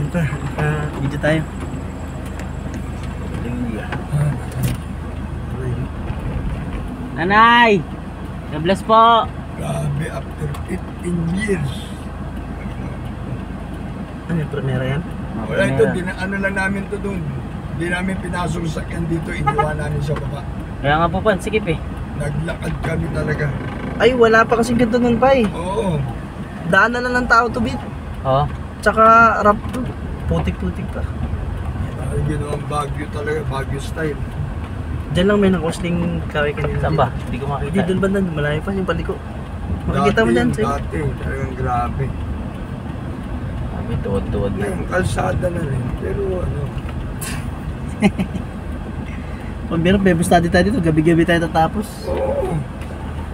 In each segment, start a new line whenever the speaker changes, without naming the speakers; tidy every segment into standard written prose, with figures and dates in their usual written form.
pa. Video tayo.
Nanay! God bless po!
Grabe, after 15 years.
Ano yung primera yan?
Wala ito, ano lang namin to doon. Hindi namin pinasok sa sakyan dito, iniwan namin sa baba.
Kaya nga po pan, sikip eh.
Naglakad kami talaga.
Ay, wala pa kasing ganito nun pa eh.
Oo.
Daanan na ng tao to bit.
Oo.
Tsaka rap to. Putik-putik pa.
Ay, ginawang Baguio talaga, Baguio style.
Diyan lang may nakosling kaway kanina.
Saan ba? Hindi ko makita.
Hindi, doon banda. Malayo pa yung paliko. Makikita mo dyan.
Dati, talagang grabe.
Kami tuwad-tuwad na.
Ngayon, kalsada na rin. Pero ano,
Pambira, bebo study tayo dito. Gabi-gabi tayo tatapos.
oo.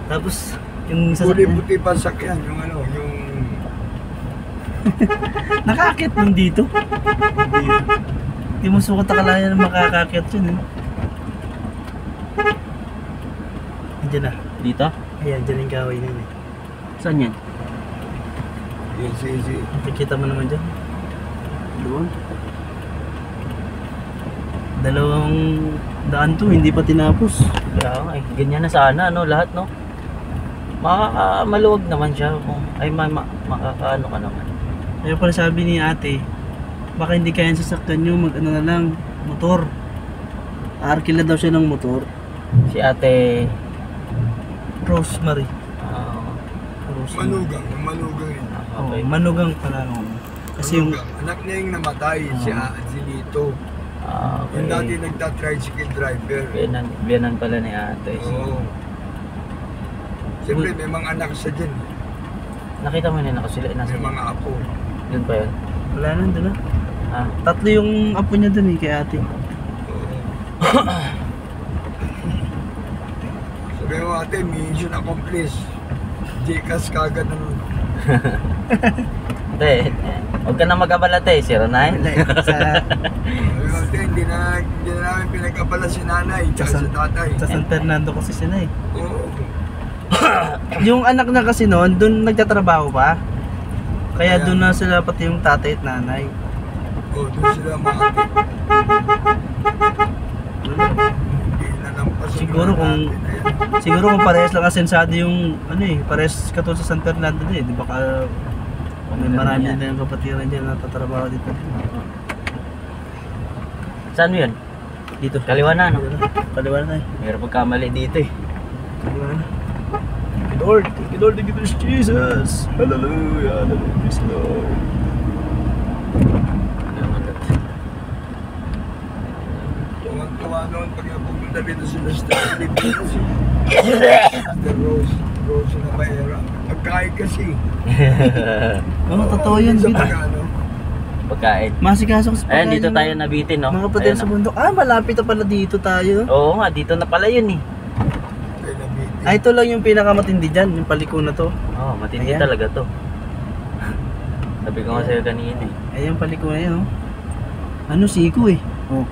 Tapos, yung
Puti-puti pa sakyan, yung ano, yung...
nakakit nung dito. Hindi mo sukat akalain na makakakit yun eh. Diyan na.
Dito?
Ayan, dyan yung kaway na yun eh.
Saan yan?
Yung sisi.
Nakikita mo naman dyan. Doon. 200 to, hindi pa tinapos.
Kaya nga eh. Ganyan na sana, no? Lahat, no? Maluwag naman siya. Ay, makakaano ka naman.
Kaya pala sabi ni ate, baka hindi kaya sasaktan nyo, mag-ano na lang, motor. Arkila daw siya ng motor.
Si ate...
Rosemary.
Manugang, manugang yun.
Oh,
Okay.
manugang pala nung. Kasi yung
Manugang. Anak niya yung namatay, si Lito.
Okay.
Yung dati nagta-tricycle driver.
Biyanan pala ni ate.
Oo. Siyempre, may mga anak siya dyan.
Nakita mo yun ako sila. Nasa
May mga apo.
Yun pa yun.
wala na, doon na.
Ah.
3 yung apo niya dun eh, kay ate.
Oo. Sabi mo ate, mission accomplished. Gcash kagad ng...
Hindi. Huwag ka na mag-abala tayo. 09.
Sa,
Sabi mo ate, hindi na namin pinag-abala si nanay tsaka si tatay.
sa San Fernando kasi sila eh.
Oo.
Yung anak na kasi noon, doon nagtatrabaho pa. Kaya
Ayan.
doon na sila pati yung tatay at nanay.
Oo, doon sila mga ate. Hindi na lampas ang
Siguro
mga
kung-
natin. Ayan.
Siguro kung parehas lang asensado yung ano eh, parehas katulad sa San Fernando din eh, di ba may marami na yung kapatiran dyan na tatrabaho dito.
Saan mo yun?
Dito.
Kaliwa na, no?
Kaliwa na tayo.
Mayroon pagkamali dito eh.
Kaliwa na. Thank you Lord, thank you Lord, thank you Jesus. Hallelujah, hallelujah, praise the Lord.
Tuwang-tuwa noon pag pupunta dito si Mr. Philippines. Mr. Rose na Mayera. Pagkain kasi.
Oo, totoo yun,
Sa
Bit.
pagkano.
Pagkain.
Masikaso ko sa
Ayan, dito
ng
tayo nabitin, no?
mga pader
Ayan,
sa
no?
bundok. Ah, malapit na pala dito tayo.
Oo nga, dito na pala yun eh.
Kay Nabiti.
Ah, ito lang yung pinakamatindi dyan, yung paliko na to.
Oo, matindi
Ayan.
talaga to. Sabi ko nga sa'yo kanina eh.
Ayan yung paliko na yun, oh. Ano, siko eh. Oh.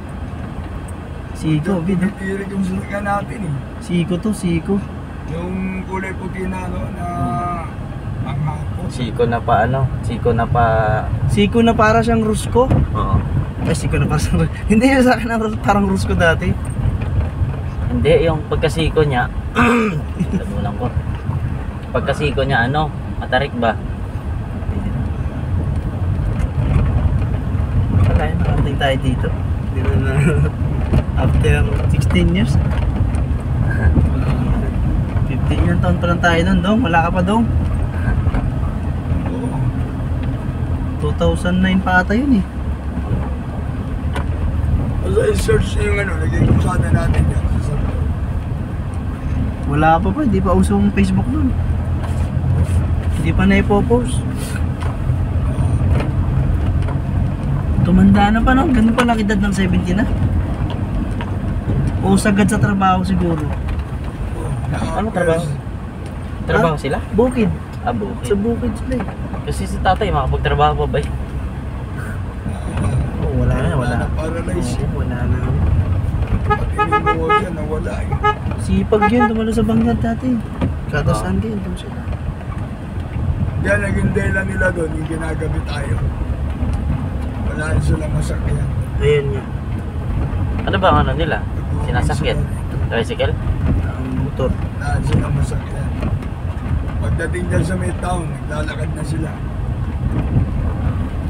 Siko, Bit.
Pinitirik yung sinakyan natin eh.
Siko to, siko.
Yung kulay puti na ano, na ang hapon.
Siko na pa ano? Siko na pa...
Siko na para siyang rusko.
Oo.
Ay, siko na para siyang rusko. Hindi yun sa akin ang parang rusko dati.
Hindi, yung pagkasiko niya... Tabunan ko. Pagkasiko niya ano? Matarik ba?
Wala yun, nakarating tayo dito. Dito na, after 16 years. 15 years taon pa lang tayo nun, Dong. Wala ka pa, Dong.
Oo.
2009 pa ata yun eh.
Basta i-search nyo yung ano, naging kusada natin yan.
Wala pa pa, hindi pa uso ang Facebook nun. Hindi pa na-ipopost. Tumanda na pa, no? Ganun pa lang edad ng 70 na. O sagad sa trabaho siguro.
Ano trabaho? Trabaho sila?
Bukid.
Ah, bukid.
Sa bukid sila eh.
Kasi si tatay makapagtrabaho pa ba eh?
Oh, wala na, wala.
Paralyze.
Wala na.
Pati yung buwan yan, nawala eh.
Sipag yun, tumalo sa bangyad dati. Kada saan kayo, doon sila.
Yan, naging dahilan nila doon, yung ginagabi tayo. Wala silang masakyan.
Ayun nga.
Ano ba ang ano nila? Sinasakyan? Tricycle?
Ang motor.
Lahat silang masakyan. Pagdating dyan sa may town, naglalakad na sila.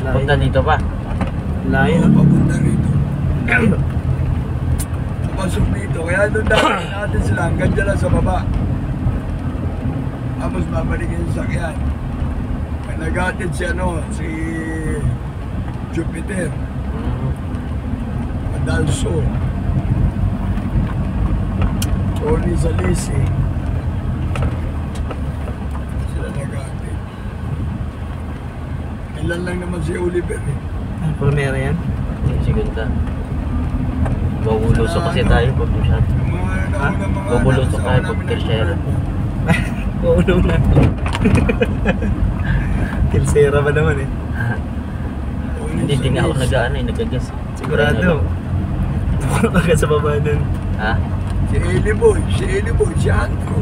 Punta dito pa.
Layo.
Oo, papunta rito. Pasok dito, kaya doon dahil natin sila hanggang dyan lang sa baba. Tapos babalik yung sakyan. May nag-atid si si Jupiter, Adalso, Tony Salisi. Sila nag-atid. Ilan lang naman si Oliver eh.
Ang primera yan.
Sigunda. Babulusok kasi tayo pag masyado.
Yung mga naunang mga
Babulusok
nakasama
tayo
namin
pag
ng
tersyero.
Oo na. Kilsera ba naman eh.
Tony
Hindi din ako
Salisi.
nag-ano eh, nagagas.
Sigurado. Tumakot agad sa baba dun.
Ha?
Si Eli Boy, si Andrew.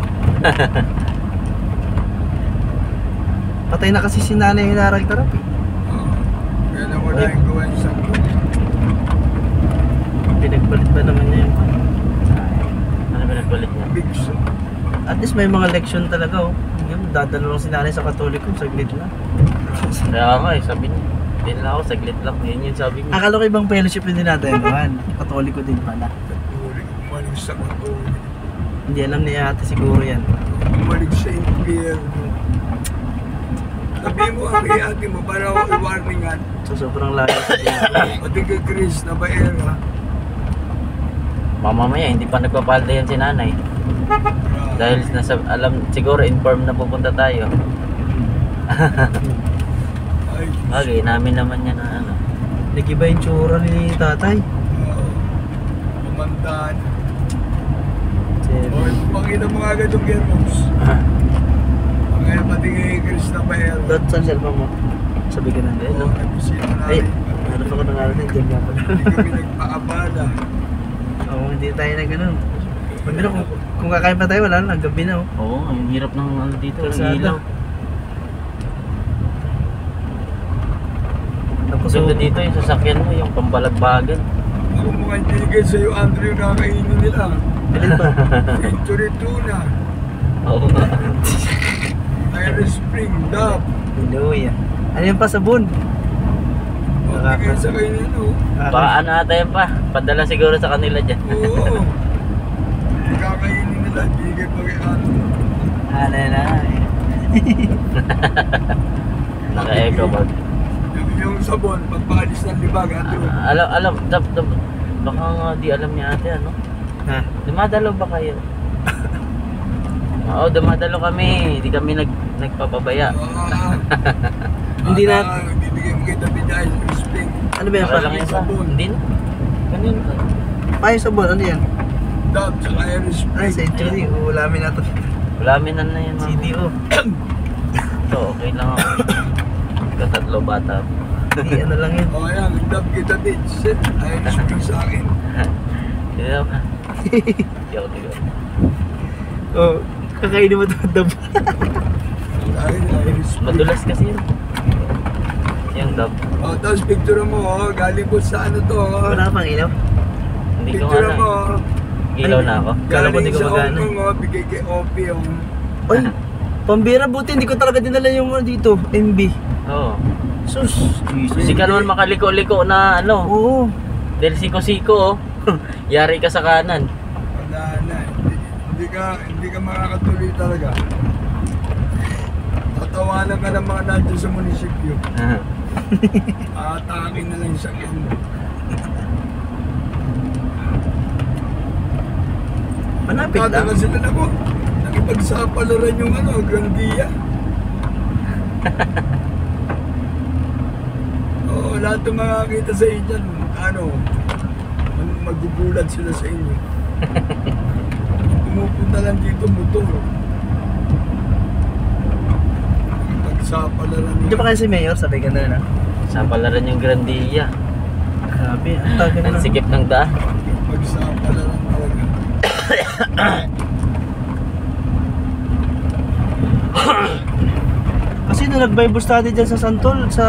Patay na kasi si nanay hinarag-tarap eh.
Kaya na wala yung gawa yung sakto.
Pinagpalit ba naman niya yun?
Ano ba nagpalit niya?
Big so.
At least may mga leksyon talaga oh. Yun, dadalo lang si nanay sa Katoliko, saglit lang.
Kaya nga eh, sabi niya. Hindi na ako, saglit lang. Yun yung sabi niya.
Akala ko ibang fellowship yung dinadayan. Katoliko din pala.
Umalig sa Katolik.
Hindi alam ni ate siguro yan.
Umalig sa impyerno. Sabi mo kay ate mo, para ako i-warningan.
So sobrang layo sa
Pati kay Chris na baera.
Mamamaya, hindi pa nagpapalda yan si nanay. Dahil nasa, alam, siguro informed na pupunta tayo.
Ay,
Bagay, namin naman yan na ano.
Nag-iba yung tsura ni tatay.
Kumandaan. O, pakita mo nga agad yung gearbox. Kaya pati kay Chris na baera.
Dot saan cellphone mo? Sabi ka na.
Ayun, no?
Nabisita
Ay,
namin.
hanap ako ng araw na dyan nga pala.
Hindi kami nagpaabala.
Oo, hindi tayo na ganun. Pero kung kakain pa tayo, wala na, gabi na oh.
Oo, ang hirap ng ano dito, ng
Kalsada.
ilaw.
Tapos
Ganda dito yung sasakyan mo, yung pambalagbagan.
Ako mga ibigay sa'yo, Andrew, yung nakakainin nila.
alin pa?
Century Tuna,
Oo nga.
Irish Spring, Dab.
Hallelujah. Ano yung pasabon?
Bigay sa kayo nino.
Baka ano ata yan pa, padala siguro sa kanila dyan.
Oo. Kakainin nila, bigay pa kay Andrew.
na.
Naka-echo bag.
Yung sabon, pagpaalis ng libag, Andrew.
Alam, baka nga di alam niya ate ano.
Ha?
Dumadalo ba kayo? Oo, dumadalo kami. Hindi kami nagpapabaya.
Hindi na-
Bibigay mo kay David Irish Spring.
Ano ba yan
Para
pa?
lang yan pa.
sabon.
Hindi na. Ganyan ka.
Payo sabon, ano yan?
Dab sa Irish
Ay,
Spring.
century. Uulamin na to.
Ulaminan na yan. mama.
CDO.
So, okay lang ako. Katatlo bata.
Hindi, ano lang yun.
O yan, Dab kay David. Shit, Irish Spring sa akin.
Hindi na ba? Tiyo.
Oh, kakainin mo ito. Dab.
Sa akin, Irish Spring.
Madulas kasi yun. Yung dab.
O, tapos picture mo, galing ko sa ano to.
Wala pang ilaw.
Hindi ko
Picture
nga
mo.
na. Ilaw na ako.
Kala ko di
Galing
ko
sa
magana.
Hong Kong, bigay kay Opie yung...
Ay, pambira, buti hindi ko talaga dinala yung ano dito, MB.
Oo.
Sus,
Hindi ka naman makaliko-liko na ano.
Oo.
Dahil siko-siko oh. Yari ka sa kanan.
Wala na. Hindi ka makakatuloy talaga. Tatawanan ka ng mga nandiyan sa munisipyo. Aatakin na lang yung sakyan mo.
Malapit lang.
Tataka sila na ko. Nakipagsapalaran yung Grandia. Oo, lahat ng makakita sa inyo dyan, magugulat sila sa inyo. Pumupunta lang dito motor. Nakipagsapalaran
Hindi pa kayo si Mayor, sabi ka na na.
Sa palaran yung Grandia.
Grabe, ang tagal
Ang
na.
sikip ng daan.
Pagsapalaran talaga.
Kasi nung nag-Bible study dyan sa Santol, sa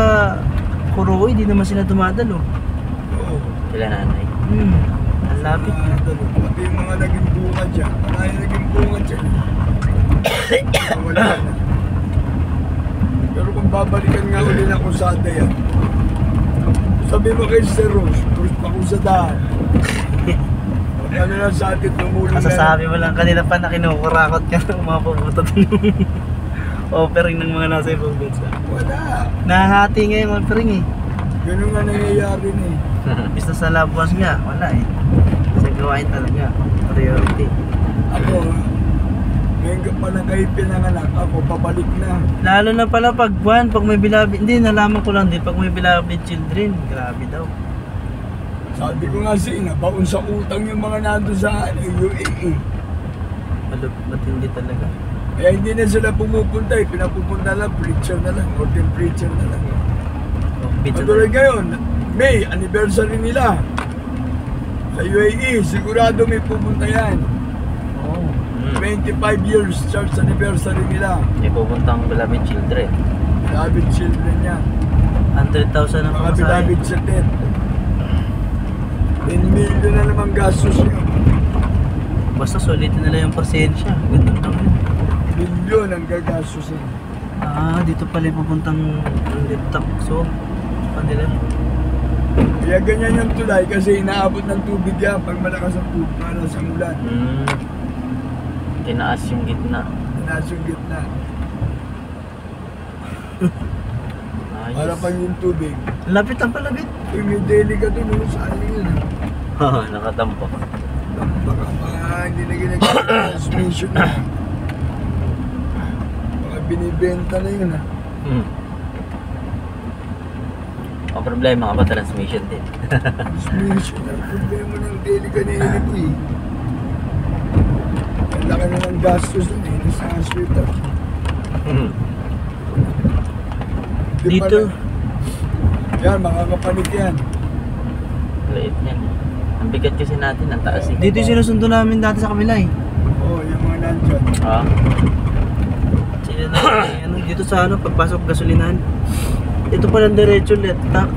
Kuroy, di naman sila dumadalo.
Oo.
Sila nanay.
Ang lapit na.
Pati yung mga naging bunga dyan. Marami naging bunga dyan. Wala na. Pero kung babalikan nga uli ng kusada yan, sabi mo kay Sir Rose, Rose pakusadahan. Ano lang sa atin tumulong
Masasabi mo lang kanina pa na kinukurakot ka ng mga pumunta ng offering ng mga nasa ibang bansa.
Wala.
Nahahati nga yung offering eh.
Ganun nga nangyayari na eh.
Basta sa labuas nga, wala eh. Kasi gawain talaga. Priority.
Ako, ngayon ka pa na kayo pinanganak, ako pabalik na.
Lalo na pala pag pag may beloved, hindi, nalaman ko lang din, pag may beloved children, grabe daw.
Sabi ko nga sa ina, baon sa utang yung mga nando sa UAE.
Matindi talaga.
Kaya hindi na sila pumupunta eh, pinapupunta lang, preacher na lang, or preacher na lang. Patuloy ngayon, May, anniversary nila. Sa UAE, sigurado may pupunta yan.
Oh.
25 years church anniversary nila.
May pupuntang beloved children.
Beloved children yan.
100,000 ang
Mga
pamasahe.
beloved sa 10. 10 million na naman gastos nyo.
Basta sulitin nila yung pasensya. Ganun lang yun.
Milyon ang gagastos nyo.
Dito pala yung pupuntang laptop. So, kanila.
Kaya ganyan yung tulay kasi inaabot ng tubig yan pag malakas ang tubig para sa ulan.
Tinaas yung gitna.
Tinaas yung gitna.
Ayos.
Para pag yung tubig.
Lapit ang palapit.
Kung may daily ka doon, ano sa akin yun?
Nakatampo.
Baka hindi na ginagawa transmission na. Baka binibenta na yun ha.
Ang problema ka ba, transmission din.
Transmission ang problema ng daily ka na yun ito eh. Ang laki na ng gastos nun eh, nasa hospital. Di pa
Dito.
na- Yan, makakapanik yan.
Late niyan. Ang bigat kasi natin, ang taas eh.
Dito yung sinusundo namin dati sa kabila eh.
Oo, yung mga nandyan.
Ah,
Sila na, dito sa pagpasok gasolinahan. Ito palang diretso, letak.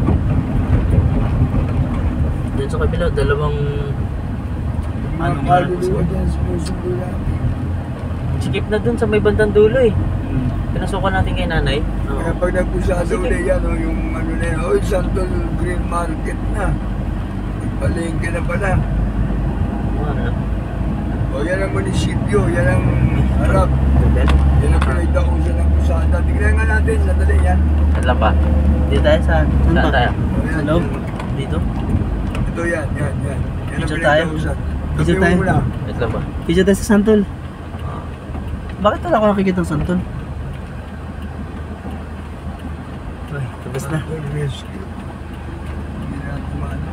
Diyan sa kabila, dalawang
Mga
Ano nga,
kaluluwa dyan, sinusundo natin.
sikip na dun sa may bandang dulo eh. Pinasukan natin kay nanay.
Kaya pag nagpusado
Sige.
ulit yan, oh, yung ano na yan, oh, Santol Green Market na. Palengke na pala.
Ano?
O yan ang munisipyo, yan ang harap.
Bebel.
Yan ang pinagdausan ng kusada. Tignan nga natin, sandali yan.
Saan lang ba?
Dito tayo saan? Saan
Saan
ba?
tayo?
O,
Sa
yan,
loob?
yan.
Dito?
Ito yan. Yan ang
Picture tayo?
pinagdausan.
Picture
Tabi
tayo?
mo muna.
Wait lang ba?
Pisa tayo sa Santol. Bakit wala ko nakikita ng Santol? Ay, tapos na.
Rescue. Hindi na tumaano.